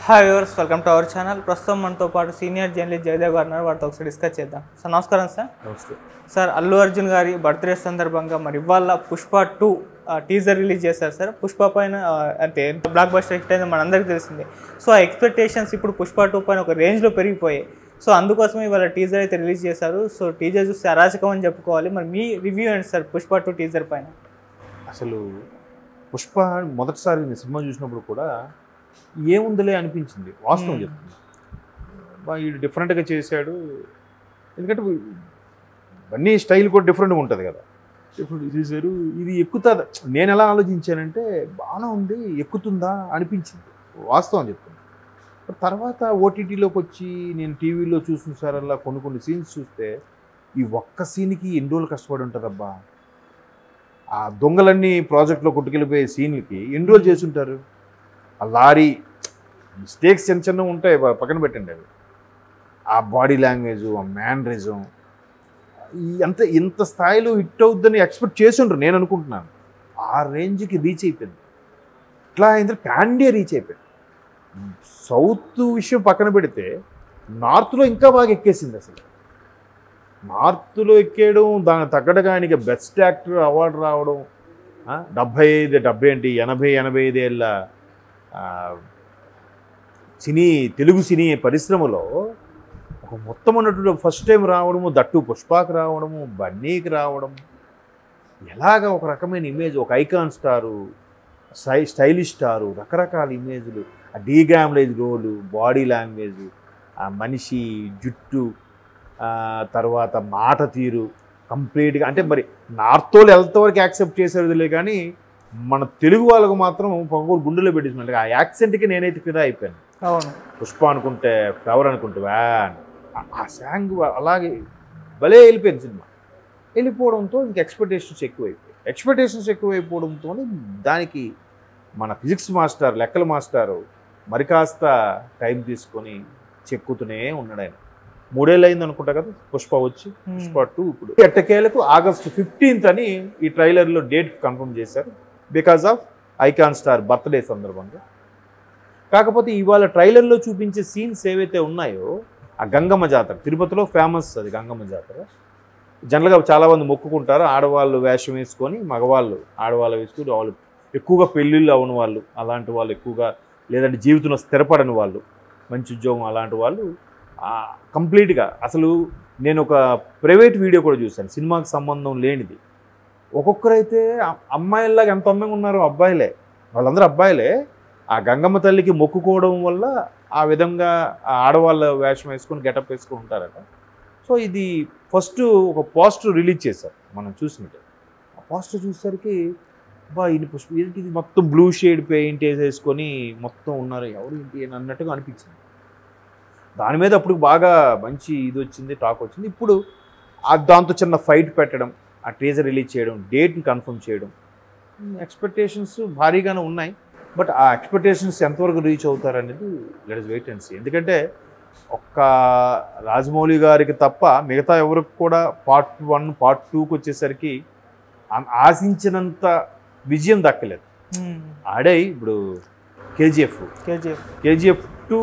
Hi viewers, welcome to our channel. ప్రస్తుతం మనతో పాటు సీనియర్ జర్నలిస్ట్ జయదేవ్ గారు ఉన్నారు. వారితో ఒకసారి డిస్కస్ చేద్దాం. సార్ నమస్కారం. సార్ నమస్తే సార్, అల్లు అర్జున్ గారి బర్త్డే సందర్భంగా మరి ఇవాళ పుష్ప 2 టీజర్ రిలీజ్ చేశారు. సార్ పుష్ప పైన అంటే బ్లాక్ బస్టర్ హిట్ అయింది మనందరికీ తెలిసిందే. సో ఆ ఎక్స్పెక్టేషన్స్ ఇప్పుడు పుష్ప 2 పైన ఒక రేంజ్లో పెరిగిపోయాయి. సో అందుకోసమే ఇవాళ టీజర్ అయితే రిలీజ్ చేశారు. సో టీజర్ చూస్తే అరాచకం అని చెప్పుకోవాలి. మరి మీ రివ్యూ ఏంటి సార్ పుష్ప 2 టీజర్ పైన? అసలు పుష్ప మొదటిసారి నేను సినిమా చూసినప్పుడు కూడా ఏముందిలే అనిపించింది. వాస్తవం చెప్తుంది. వీడు డిఫరెంట్గా చేశాడు. ఎందుకంటే ఇవన్నీ స్టైల్ కూడా డిఫరెంట్గా ఉంటుంది కదా. డిఫరెంట్ చేశారు. ఇది ఎక్కుతుందా, నేను ఎలా ఆలోచించానంటే బాగానే ఉంది, ఎక్కుతుందా అనిపించింది. వాస్తవం చెప్తుంది. తర్వాత ఓటీటీలోకి వచ్చి నేను టీవీలో చూసిన సారల్లా కొన్ని సీన్స్ చూస్తే ఈ ఒక్క సీన్కి ఎన్ని రోజులు కష్టపడి ఉంటారబ్బా. ఆ దొంగలన్నీ ప్రాజెక్ట్లో కొట్టుకెళ్ళిపోయే సీన్లకి ఎన్ని రోజులు చేసి ఉంటారు. ఆ లారీ మిస్టేక్స్ చిన్న ఉంటాయి, పక్కన పెట్టండి. అవి ఆ బాడీ లాంగ్వేజ్, ఆ మ్యానరిజం ఇంత స్థాయిలో హిట్ అవుద్దని ఎక్స్పెక్ట్ చేసి ఉంటారు నేను అనుకుంటున్నాను. ఆ రేంజ్కి రీచ్ అయిపోయింది. ఇట్లా అయింది, ప్యాన్ ఇండియా రీచ్ అయిపోయింది. సౌత్ విషయం పక్కన పెడితే నార్త్లో ఇంకా బాగా ఎక్కేసింది. అసలు నార్త్లో ఎక్కేయడం, దానికి తగ్గట్టుగా ఆయనకి బెస్ట్ యాక్టర్ అవార్డు రావడం, 85 ఏళ్ళ తెలుగు సినీ పరిశ్రమలో ఒక మొత్తం అన్నట్టు ఫస్ట్ టైం రావడము, దట్టు పుష్పకి రావడము, బన్నీకి రావడం, ఎలాగ ఒక రకమైన ఇమేజ్, ఒక ఐకాన్ స్టారు, స్టైలిష్ స్టారు, రకరకాల ఇమేజ్లు, ఆ డీగ్రామలైజ్ రోలు, బాడీ లాంగ్వేజ్, ఆ మనిషి జుట్టు, తర్వాత మాట తీరు కంప్లీట్గా. అంటే మరి నార్త్ వాళ్ళు ఎంతవరకు యాక్సెప్ట్ చేసేదిలే కానీ మన తెలుగు వాళ్ళకు మాత్రం పొగూరు గుండెలో పెట్టించినట్టు ఆ యాక్సెంట్కి నేనైతే ఫిదా అయిపోయాను. అవును, పుష్ప అనుకుంటే ఫ్లవర్ అనుకుంటే వ్యాన్, ఆ సాంగ్ అలాగే భలే వెళ్ళిపోయింది. సినిమా వెళ్ళిపోవడంతో ఇంక ఎక్స్పెక్టేషన్స్ ఎక్కువైపోవడంతో దానికి మన ఫిజిక్స్ మాస్టర్, లెక్కల మాస్టారు మరి కాస్త టైం తీసుకొని చెక్కుతూనే ఉన్నాడు. ఆయన 3 ఏళ్ళు అయింది అనుకుంటా కదా పుష్ప వచ్చి. పుష్ప 2 ఇప్పుడు ఎట్టకేలకు August 15th అని ఈ ట్రైలర్లో డేట్ కన్ఫర్మ్ చేశారు, because of icon star birthday సందర్భంగా. కాకపోతే ఇవాళ ట్రైలర్లో చూపించే సీన్స్ ఏవైతే ఉన్నాయో, ఆ గంగమ్మ జాతర తిరుపతిలో ఫేమస్, అది గంగమ్మ జాతర. జనరల్గా చాలామంది మొక్కుకుంటారు, ఆడవాళ్ళు వేషం వేసుకొని, మగవాళ్ళు ఆడవాళ్ళు వేసుకుని, వాళ్ళు ఎక్కువగా పెళ్ళిళ్ళు అవని వాళ్ళు, అలాంటి వాళ్ళు ఎక్కువగా, లేదంటే జీవితంలో స్థిరపడని వాళ్ళు, మంచి ఉద్యోగం అలాంటి వాళ్ళు కంప్లీట్గా. అసలు నేను ఒక ప్రైవేట్ వీడియో కూడా చూశాను, సినిమాకి సంబంధం లేనిది. ఒక్కొక్కరైతే అమ్మాయిల్లాగా ఎంత అందంగా ఉన్నారో, అబ్బాయిలే, వాళ్ళందరూ అబ్బాయిలే. ఆ గంగమ్మ తల్లికి మొక్కుకోవడం వల్ల ఆ విధంగా ఆడవాళ్ళ వేషం వేసుకొని గెటప్ వేసుకొని ఉంటారట. సో ఇది ఫస్ట్ ఒక పోస్టర్ రిలీజ్ చేశారు మనం చూసినట్టు. ఆ పోస్టర్ చూసేసరికి ఇది పుష్ప, ఇది మొత్తం బ్లూ షేడ్ పెయింట్ వేసేసుకొని మొత్తం ఉన్నారు, ఎవరు ఏంటి అని అన్నట్టుగా అనిపించింది. దాని మీద అప్పుడు బాగా మంచి ఇది వచ్చింది, టాక్ వచ్చింది. ఇప్పుడు దాంతో చిన్న ఫైట్ పెట్టడం, ఆ టీజర్ రిలీజ్ చేయడం, డేట్ని కన్ఫర్మ్ చేయడం, ఎక్స్పెక్టేషన్స్ భారీగానే ఉన్నాయి. బట్ ఆ ఎక్స్పెక్టేషన్స్ ఎంతవరకు రీచ్ అవుతారనేది let us wait and see. ఎందుకంటే ఒక్క రాజమౌళి గారికి తప్ప మిగతా ఎవరికి కూడా పార్ట్ 1, పార్ట్ 2కి వచ్చేసరికి ఆశించినంత విజయం దక్కలేదు. ఆడే ఇప్పుడు కేజీఎఫ్ 2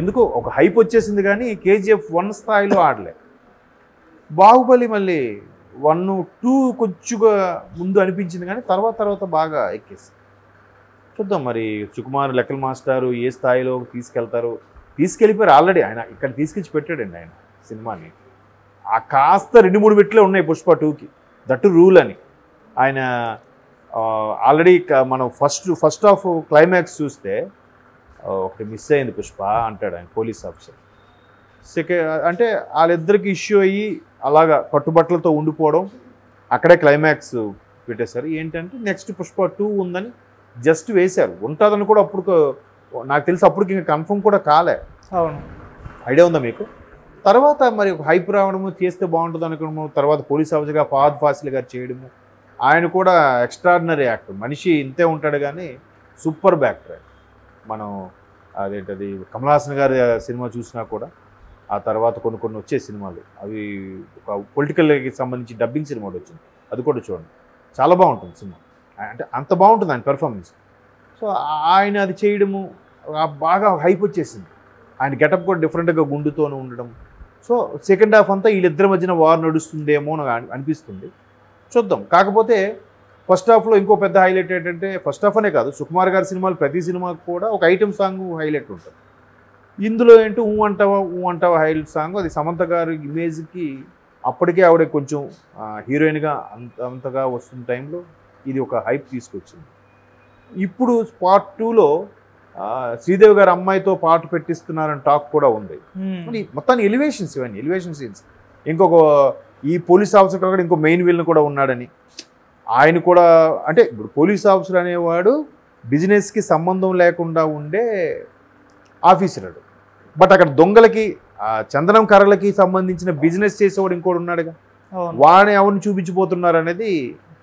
ఎందుకో ఒక హైప్ వచ్చేసింది, కానీ కేజీఎఫ్ 1 స్థాయిలో ఆడలే. బాహుబలి మళ్ళీ 1, 2 కొంచెంగా ముందు అనిపించింది, కానీ తర్వాత బాగా ఎక్కేసింది. చూద్దాం మరి సుకుమార్, లెక్కల మాస్టారు ఏ స్థాయిలో తీసుకెళ్ళిపోయారు. ఆల్రెడీ ఆయన ఇక్కడ తీసుకొచ్చి పెట్టాడండి ఆయన సినిమాని. ఆ కాస్త 2-3 మెట్లే ఉన్నాయి పుష్ప 2కి, దట్టు రూల్ అని. ఆయన ఆల్రెడీ మనం ఫస్ట్ హాఫ్ క్లైమాక్స్ చూస్తే ఒకటి మిస్ అయింది పుష్ప అంటాడు ఆయన, పోలీస్ ఆఫీసర్. అంటే వాళ్ళిద్దరికి ఇష్యూ అయ్యి అలాగా కట్టుబట్టలతో ఉండిపోవడం, అక్కడే క్లైమాక్స్ పెట్టేశారు. ఏంటంటే నెక్స్ట్ పుష్ప 2 ఉందని జస్ట్ వేశారు, ఉంటుందని కూడా అప్పుడు నాకు తెలిసి అప్పటికి ఇంకా కన్ఫర్మ్ కూడా కాలే. అవును, ఐడియా ఉందా మీకు? తర్వాత మరి ఒక హైప్ రావడము, చేస్తే బాగుంటుంది అనుకోవడము, తర్వాత పోలీస్ ఆఫీసర్గా ఫహద్ ఫాసిల్ గారు చేయడము. ఆయన కూడా ఎక్స్ట్రాడినరీ యాక్టర్, మనిషి ఇంతే ఉంటాడు కానీ సూపర్ యాక్టర్. మనం అదేంటది కమల్ హాసన్ గారి సినిమా చూసినా కూడా, ఆ తర్వాత కొన్ని వచ్చే సినిమాలు, అవి ఒక పొలిటికల్కి సంబంధించి డబ్బింగ్ సినిమా వచ్చింది, అది కూడా చూడండి, చాలా బాగుంటుంది సినిమా. అంటే అంత బాగుంటుంది ఆయన పెర్ఫార్మెన్స్. సో ఆయన అది చేయడము, బాగా హైప్ వచ్చేసింది. ఆయన గెటప్ కూడా డిఫరెంట్గా గుండుతోనే ఉండడం. సో సెకండ్ హాఫ్ అంతా వీళ్ళిద్దరి మధ్యన వార్ నడుస్తుందేమో అని అనిపిస్తుంది. చూద్దాం. కాకపోతే ఫస్ట్ హాఫ్లో ఇంకో పెద్ద హైలైట్ ఏంటంటే, ఫస్ట్ హాఫ్ అనే కాదు, సుకుమార్ గారి సినిమాలు ప్రతి సినిమాకి కూడా ఒక ఐటెం సాంగ్ హైలైట్ ఉంటుంది. ఇందులో ఏంటో ఊ అంటావా హైలైట్ సాంగ్. అది సమంత గారి ఇమేజ్కి అప్పటికే ఆవిడ కొంచెం హీరోయిన్గా అంతగా వస్తున్న టైంలో ఇది ఒక హైప్ తీసుకొచ్చింది. ఇప్పుడు పార్ట్ 2లో శ్రీదేవి గారి అమ్మాయితో పాట పెట్టిస్తున్నారని టాక్ కూడా ఉంది. మరి మొత్తాన్ని ఎలివేషన్స్, ఇవన్నీ ఎలివేషన్ సీన్స్. ఇంకొక ఈ పోలీస్ ఆఫీసర్ కూడా ఇంకో మెయిన్ విలన్ కూడా ఉన్నాడని, ఆయన కూడా అంటే ఇప్పుడు పోలీస్ ఆఫీసర్ అనేవాడు బిజినెస్కి సంబంధం లేకుండా ఉండే ఆఫీసర్. బట్ అక్కడ దొంగలకి చందనం కర్రలకి సంబంధించిన బిజినెస్ చేసేవాడు ఇంకోటి ఉన్నాడుగా, వాడిని ఎవరిని చూపించిపోతున్నారు అనేది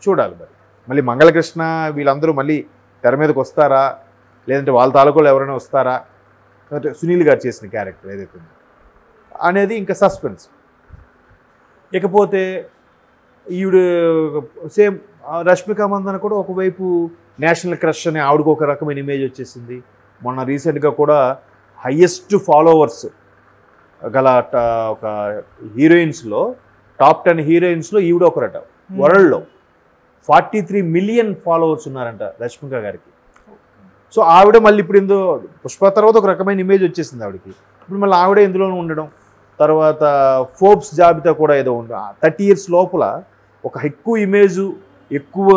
చూడాలి. మరి మళ్ళీ మంగళకృష్ణ వీళ్ళందరూ మళ్ళీ తెర మీదకి వస్తారా, లేదంటే వాళ్ళ తాలూకాలో ఎవరైనా వస్తారా, అంటే సునీల్ గారు చేసిన క్యారెక్టర్ ఏదైతే ఉందో అనేది ఇంకా సస్పెన్స్. ఇకపోతే ఈవిడ సేమ్ రష్మిక మందన కూడా ఒకవైపు నేషనల్ క్రష్ అని ఆవిడకు ఒక రకమైన ఇమేజ్ వచ్చేసింది. మొన్న రీసెంట్గా కూడా హయ్యెస్ట్ ఫాలోవర్స్ గల ఒక హీరోయిన్స్లో టాప్ 10 హీరోయిన్స్లో ఈవిడ ఒకరట. వరల్డ్లో 43 మిలియన్ ఫాలోవర్స్ ఉన్నారంట రష్మిక గారికి. సో ఆవిడ మళ్ళీ ఇప్పుడు ఇందులో పుష్ప తర్వాత ఒక రకమైన ఇమేజ్ వచ్చేసింది ఆవిడకి. ఇప్పుడు మళ్ళీ ఆవిడే ఇందులోనే ఉండడం. తర్వాత ఫోర్బ్స్ జాబితా కూడా ఏదో ఉండడం. 30 years లోపల ఒక ఎక్కువ ఇమేజు, ఎక్కువ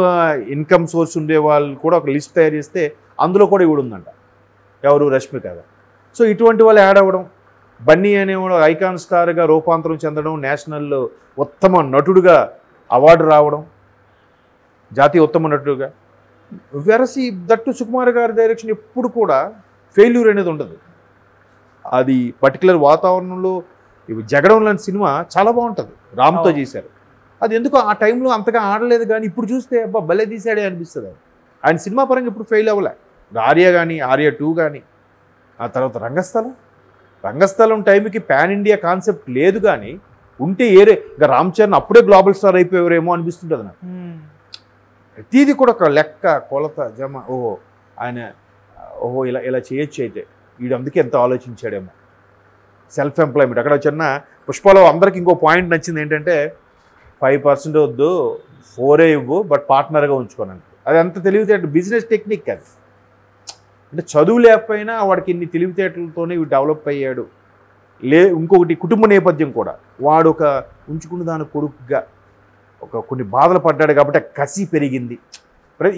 ఇన్కమ్ సోర్స్ ఉండే వాళ్ళు కూడా ఒక లిస్ట్ తయారు చేస్తే అందులో కూడా ఈవిడ ఉందంట. ఎవరు? రష్మిక గారు. సో ఇటువంటి వాళ్ళు యాడ్ అవ్వడం, బన్నీ అనేవాడు ఐకాన్ స్టార్గా రూపాంతరం చెందడం, నేషనల్ ఉత్తమ నటుడుగా అవార్డు రావడం, జాతీయ ఉత్తమ నటుడుగా. వెరసి దట్టు సుకుమార్ గారి డైరెక్షన్ ఎప్పుడు కూడా ఫెయిల్యూర్ అనేది ఉండదు. అది పర్టికులర్ వాతావరణంలో జగడం లాంటి సినిమా చాలా బాగుంటుంది. రామ్తో చేశారు. అది ఎందుకో ఆ టైంలో అంతగా ఆడలేదు, కానీ ఇప్పుడు చూస్తే అబ్బా భలే తీసాడే అనిపిస్తుంది. ఆయన సినిమా పరంగా ఇప్పుడు ఫెయిల్ అవ్వలే. ఆర్య కానీ, ఆర్య 2 కానీ, ఆ తర్వాత రంగస్థలం టైంకి పాన్ ఇండియా కాన్సెప్ట్ లేదు, కానీ ఉంటే ఇంకా రామ్ చరణ్ అప్పుడే గ్లోబల్ స్టార్ అయిపోయారేమో అనిపిస్తుంటుంది నాకు. ప్రతిదీ కూడా ఒక లెక్క, కొలత, జమ. ఆయన ఇలా చేయొచ్చు అయితే వీడు అందుకే ఎంత ఆలోచించాడేమో. సెల్ఫ్ ఎంప్లాయ్మెంట్ అక్కడ చిన్న పుష్పలో అందరికి ఇంకో పాయింట్ నచ్చింది ఏంటంటే 5% వద్దు, 4 ఇవ్వు, బట్ పార్ట్నర్గా ఉంచుకోనండి. అది అంత తెలివితేటలు, బిజినెస్ టెక్నిక్ అది. అంటే చదువు లేకపోయినా వాడికి ఇన్ని తెలివితేటలతోనే ఇవి డెవలప్ అయ్యాడు. ఇంకొకటి కుటుంబ నేపథ్యం కూడా. వాడు ఒక ఉంచుకున్న దాని కొడుకుగా కొన్ని బాధలు పడ్డాడు కాబట్టి కసి పెరిగింది.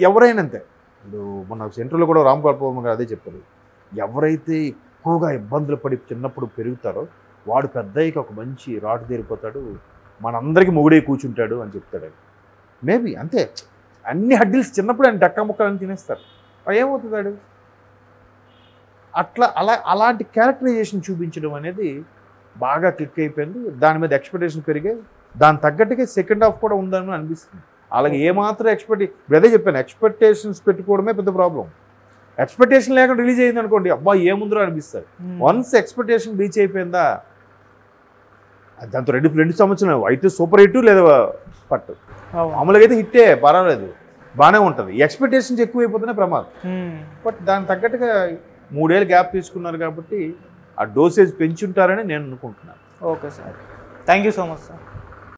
ఎవరైనా అంతే. ఇప్పుడు మన సెంట్రల్లో కూడా రామ్ గోపాల్ గారు అదే చెప్పారు. ఎవరైతే ఎక్కువగా ఇబ్బందులు పడి చిన్నప్పుడు పెరుగుతారో వాడు పెద్దయ్యకి ఒక మంచి రాటు తీరిపోతాడు, మనందరికీ మొగుడే కూర్చుంటాడు అని చెప్తాడు. మేబీ అంతే. అన్ని హడ్డిల్స్ చిన్నప్పుడు ఆయన డక్కా ముక్కలని తినేస్తారు. ఏమవుతాడు? అలాంటి క్యారెక్టరైజేషన్ చూపించడం అనేది బాగా క్లిక్ అయిపోయింది. దాని మీద ఎక్స్పెక్టేషన్ పెరిగాయి. దాని తగ్గట్టుగా సెకండ్ హాఫ్ కూడా ఉందని అనిపిస్తుంది. అలాగే ఏమాత్రం అదే చెప్పాను, ఎక్స్పెక్టేషన్స్ పెట్టుకోవడమే పెద్ద ప్రాబ్లం. ఎక్స్పెక్టేషన్ లేకుండా రిలీజ్ అయింది అనుకోండి, అబ్బా ఏముందో అనిపిస్తుంది. వన్స్ ఎక్స్పెక్టేషన్ రీచ్ అయిపోయిందా దాంతో 2 సంవత్సరాలు అయితే సూపర్ హిట్ లేదా పట్టు. మామూలుగా అయితే హిట్టే, పర్వాలేదు, బాగానే ఉంటుంది. ఎక్స్పెక్టేషన్స్ ఎక్కువైపోతేనే ప్రమాదం. బట్ దాని తగ్గట్టుగా 3 ఏళ్ళు గ్యాప్ తీసుకున్నారు కాబట్టి ఆ డోసేజ్ పెంచుంటారని నేను అనుకుంటున్నాను. Okay sir, thank you so much sir.